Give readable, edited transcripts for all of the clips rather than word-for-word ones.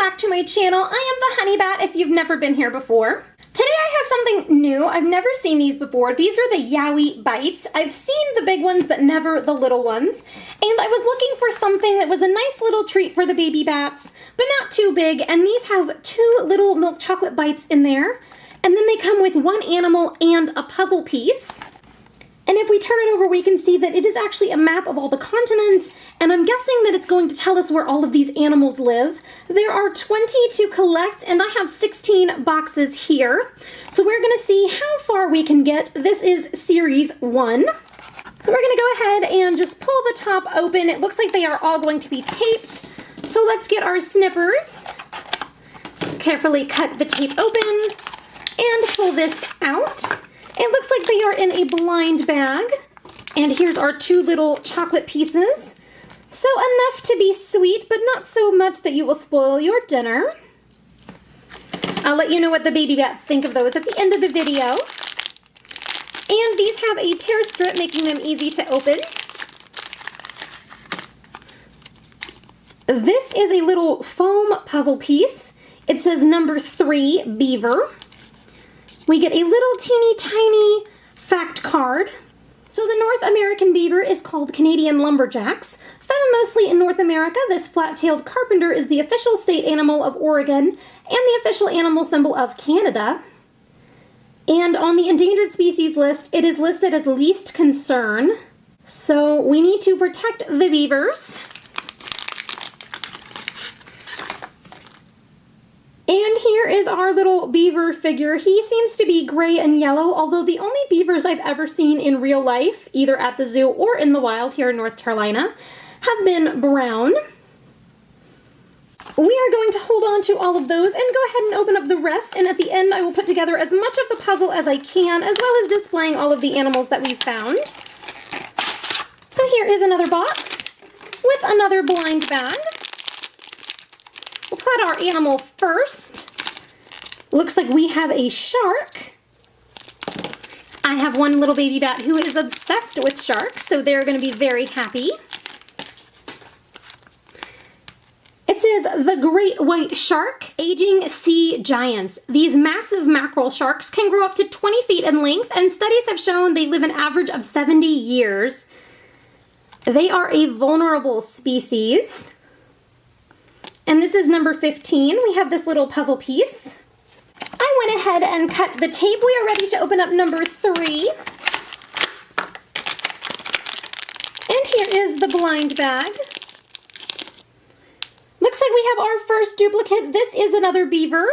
back to my channel. I am the Honey Bat if you've never been here before. Today I have something new. I've never seen these before. These are the Yowie Bites. I've seen the big ones but never the little ones. And I was looking for something that was a nice little treat for the baby bats, but not too big. And these have 2 little milk chocolate bites in there. And then they come with 1 animal and a puzzle piece. And if we turn it over, we can see that it is actually a map of all the continents, and I'm guessing that it's going to tell us where all of these animals live. There are 20 to collect, and I have 16 boxes here. So we're going to see how far we can get. This is Series 1. So we're going to go ahead and just pull the top open. It looks like they are all going to be taped. So let's get our snippers. Carefully cut the tape open and pull this out. It looks like they are in a blind bag. And here's our 2 little chocolate pieces. So enough to be sweet, but not so much that you will spoil your dinner. I'll let you know what the baby bats think of those at the end of the video. And these have a tear strip, making them easy to open. This is a little foam puzzle piece. It says number 3, Beaver. We get a little teeny tiny fact card. So the North American beaver is called Canadian lumberjacks. Found mostly in North America, this flat-tailed carpenter is the official state animal of Oregon and the official animal symbol of Canada. And on the endangered species list, it is listed as least concern. So we need to protect the beavers. And here is our little beaver figure. He seems to be gray and yellow, although the only beavers I've ever seen in real life, either at the zoo or in the wild here in North Carolina, have been brown. We are going to hold on to all of those and go ahead and open up the rest, and at the end I will put together as much of the puzzle as I can, as well as displaying all of the animals that we found. So here is another box with another blind bag. We'll put our animal first. Looks like we have a shark. I have one little baby bat who is obsessed with sharks, so they're going to be very happy. It says the great white shark, aging sea giants. These massive mackerel sharks can grow up to 20 feet in length, and studies have shown they live an average of 70 years. They are a vulnerable species. And this is number 15. We have this little puzzle piece. I went ahead and cut the tape. We are ready to open up number 3. And here is the blind bag. Looks like we have our first duplicate. This is another beaver.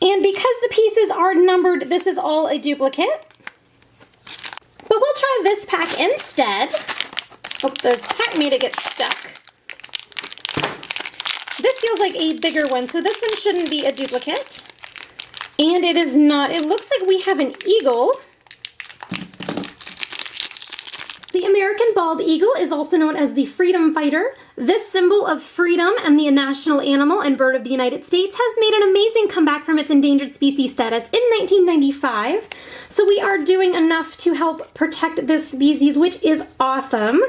And because the pieces are numbered, this is all a duplicate. But we'll try this pack instead. Oh, the pack made it get stuck. This feels like a bigger one, so this one shouldn't be a duplicate. And it is not. It looks like we have an eagle. The American bald eagle is also known as the freedom fighter. This symbol of freedom and the national animal and bird of the United States has made an amazing comeback from its endangered species status in 1995. So we are doing enough to help protect this species, which is awesome.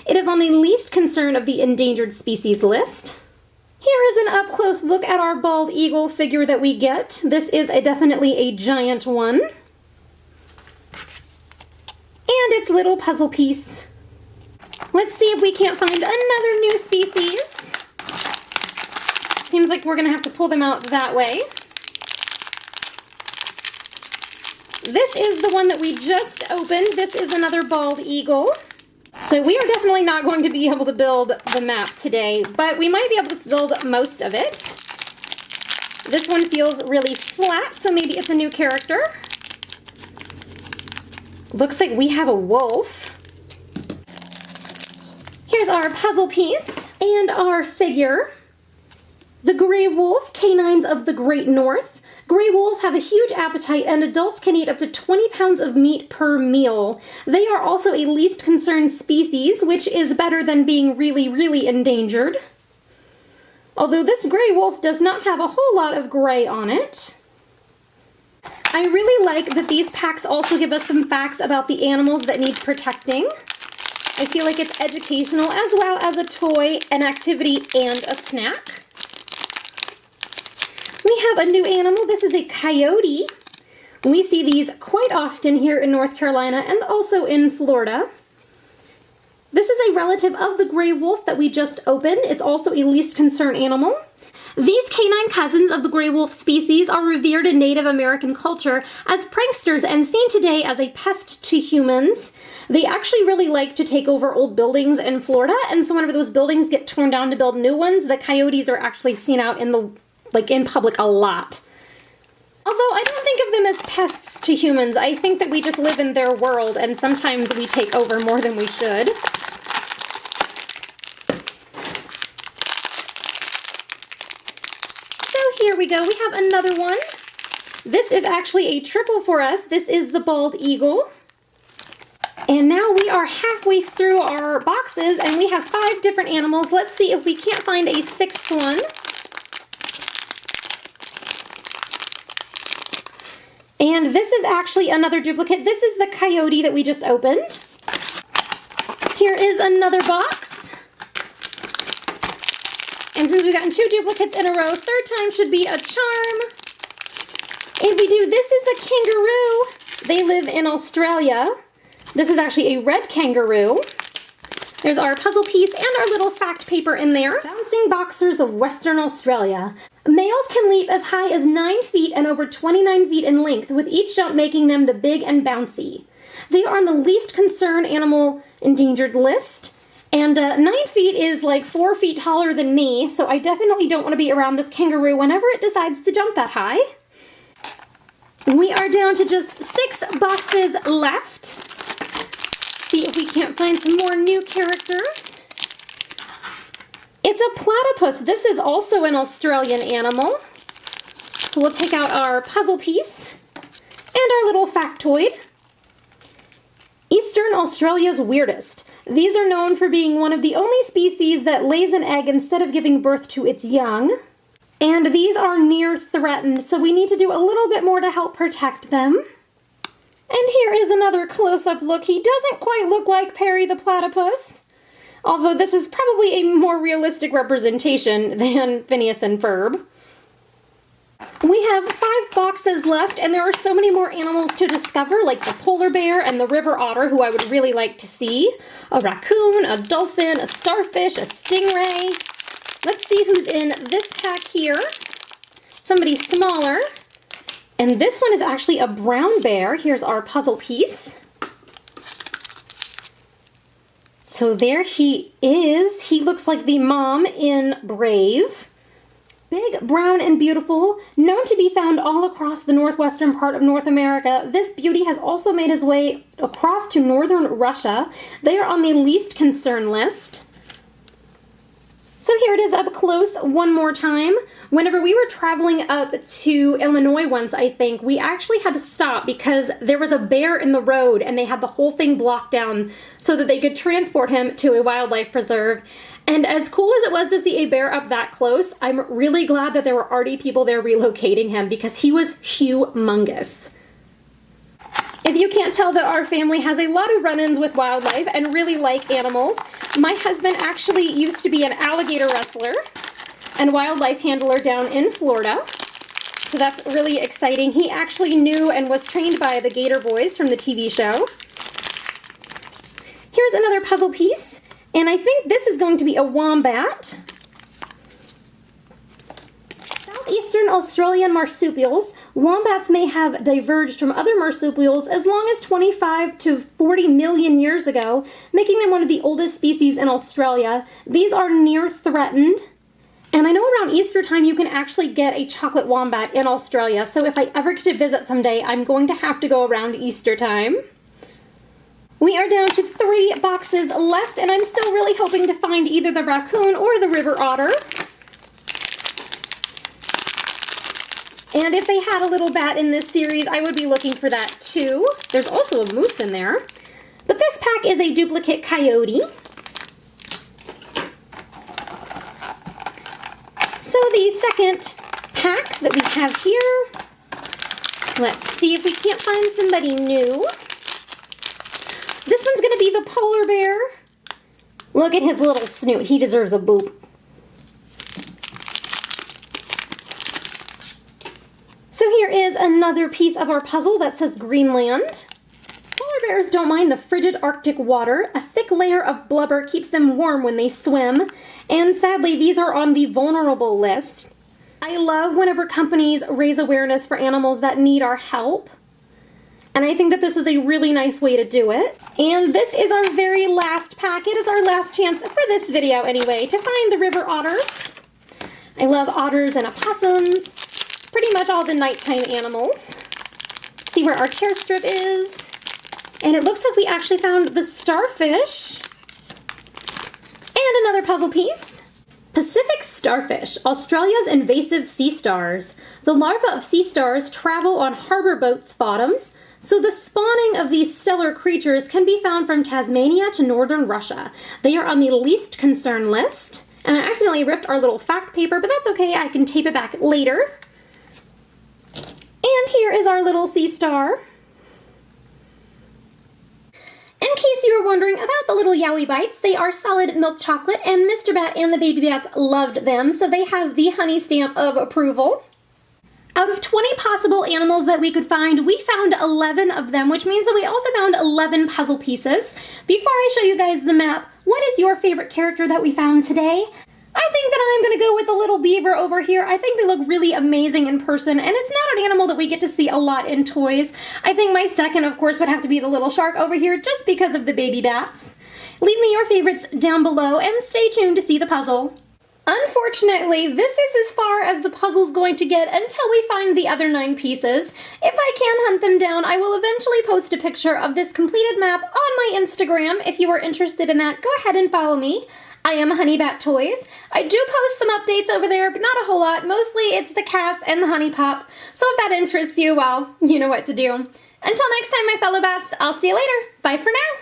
It is on the least concern of the endangered species list. Here is an up-close look at our bald eagle figure that we get. This is definitely a giant one. And its little puzzle piece. Let's see if we can't find another new species. Seems like we're going to have to pull them out that way. This is the one that we just opened. This is another bald eagle. So we are definitely not going to be able to build the map today, but we might be able to build most of it. This one feels really flat, so maybe it's a new character. Looks like we have a wolf. Here's our puzzle piece and our figure. The gray wolf, canines of the Great North. Gray wolves have a huge appetite, and adults can eat up to 20 pounds of meat per meal. They are also a least concerned species, which is better than being really, really endangered. Although this gray wolf does not have a whole lot of gray on it. I really like that these packs also give us some facts about the animals that need protecting. I feel like it's educational as well as a toy, an activity, and a snack. We have a new animal. This is a coyote. We see these quite often here in North Carolina and also in Florida. This is a relative of the gray wolf that we just opened. It's also a least concern animal. These canine cousins of the gray wolf species are revered in Native American culture as pranksters and seen today as a pest to humans. They actually really like to take over old buildings in Florida, and so whenever those buildings get torn down to build new ones, the coyotes are actually seen out in public a lot. Although I don't think of them as pests to humans. I think that we just live in their world, and sometimes we take over more than we should. Here we go, we have another one. This is actually a triple for us. This is the bald eagle. And now we are halfway through our boxes and we have 5 different animals. Let's see if we can't find a 6th one. And this is actually another duplicate. This is the coyote that we just opened. Here is another box. And since we've gotten 2 duplicates in a row, 3rd time should be a charm. If we do, this is a kangaroo. They live in Australia. This is actually a red kangaroo. There's our puzzle piece and our little fact paper in there. Bouncing boxers of Western Australia. Males can leap as high as 9 feet and over 29 feet in length, with each jump making them the big and bouncy. They are on the least concern animal endangered list. And 9 feet is like 4 feet taller than me, so I definitely don't want to be around this kangaroo whenever it decides to jump that high. We are down to just 6 boxes left. See if we can't find some more new characters. It's a platypus. This is also an Australian animal. So we'll take out our puzzle piece and our little factoid. Eastern Australia's weirdest. These are known for being one of the only species that lays an egg instead of giving birth to its young. And these are near threatened, so we need to do a little bit more to help protect them. And here is another close-up look. He doesn't quite look like Perry the platypus, although this is probably a more realistic representation than Phineas and Ferb. We have 5 boxes left, and there are so many more animals to discover, like the polar bear and the river otter, who I would really like to see. A raccoon, a dolphin, a starfish, a stingray. Let's see who's in this pack here. Somebody smaller. And this one is actually a brown bear. Here's our puzzle piece. So there he is. He looks like the mom in Brave. Big, brown, and beautiful, known to be found all across the northwestern part of North America. This beauty has also made his way across to northern Russia. They are on the least concern list. So here it is up close one more time. Whenever we were traveling up to Illinois once, I think, we actually had to stop because there was a bear in the road and they had the whole thing blocked down so that they could transport him to a wildlife preserve. And as cool as it was to see a bear up that close, I'm really glad that there were already people there relocating him because he was humongous. If you can't tell that our family has a lot of run-ins with wildlife and really like animals, my husband actually used to be an alligator wrestler and wildlife handler down in Florida. So that's really exciting. He actually knew and was trained by the Gator Boys from the TV show. Here's another puzzle piece. And I think this is going to be a wombat. Southeastern Australian marsupials. Wombats may have diverged from other marsupials as long as 25 to 40 million years ago, making them one of the oldest species in Australia. These are near threatened. And I know around Easter time you can actually get a chocolate wombat in Australia, so if I ever get to visit someday, I'm going to have to go around Easter time. We are down to 3 boxes left, and I'm still really hoping to find either the raccoon or the river otter. And if they had a little bat in this series, I would be looking for that too. There's also a moose in there. But this pack is a duplicate coyote. So the second pack that we have here, let's see if we can't find somebody new. This one's going to be the polar bear. Look at his little snoot. He deserves a boop. So here is another piece of our puzzle that says Greenland. Polar bears don't mind the frigid Arctic water. A thick layer of blubber keeps them warm when they swim. And sadly, these are on the vulnerable list. I love whenever companies raise awareness for animals that need our help. And I think that this is a really nice way to do it. And this is our very last pack. It is our last chance for this video anyway, to find the river otter. I love otters and opossums. Pretty much all the nighttime animals. See where our tear strip is. And it looks like we actually found the starfish. And another puzzle piece. Pacific starfish, Australia's invasive sea stars. The larvae of sea stars travel on harbor boats' bottoms, so the spawning of these stellar creatures can be found from Tasmania to northern Russia. They are on the least concern list. And I accidentally ripped our little fact paper, but that's okay, I can tape it back later. And here is our little sea star. In case you were wondering about the little Yowie Bites, they are solid milk chocolate, and Mr. Bat and the baby bats loved them, so they have the honey stamp of approval. Out of 20 possible animals that we could find, we found 11 of them, which means that we also found 11 puzzle pieces. Before I show you guys the map, what is your favorite character that we found today? I think that I'm going to go with the little beaver over here. I think they look really amazing in person, and it's not an animal that we get to see a lot in toys. I think my second, of course, would have to be the little shark over here, just because of the baby bats. Leave me your favorites down below, and stay tuned to see the puzzle. Unfortunately, this is as far as the puzzle's going to get until we find the other 9 pieces. If I can hunt them down, I will eventually post a picture of this completed map on my Instagram. If you are interested in that, go ahead and follow me. I am Honey Bat Toys. I do post some updates over there, but not a whole lot. Mostly it's the cats and the honey pup. So if that interests you, well, you know what to do. Until next time, my fellow bats, I'll see you later. Bye for now.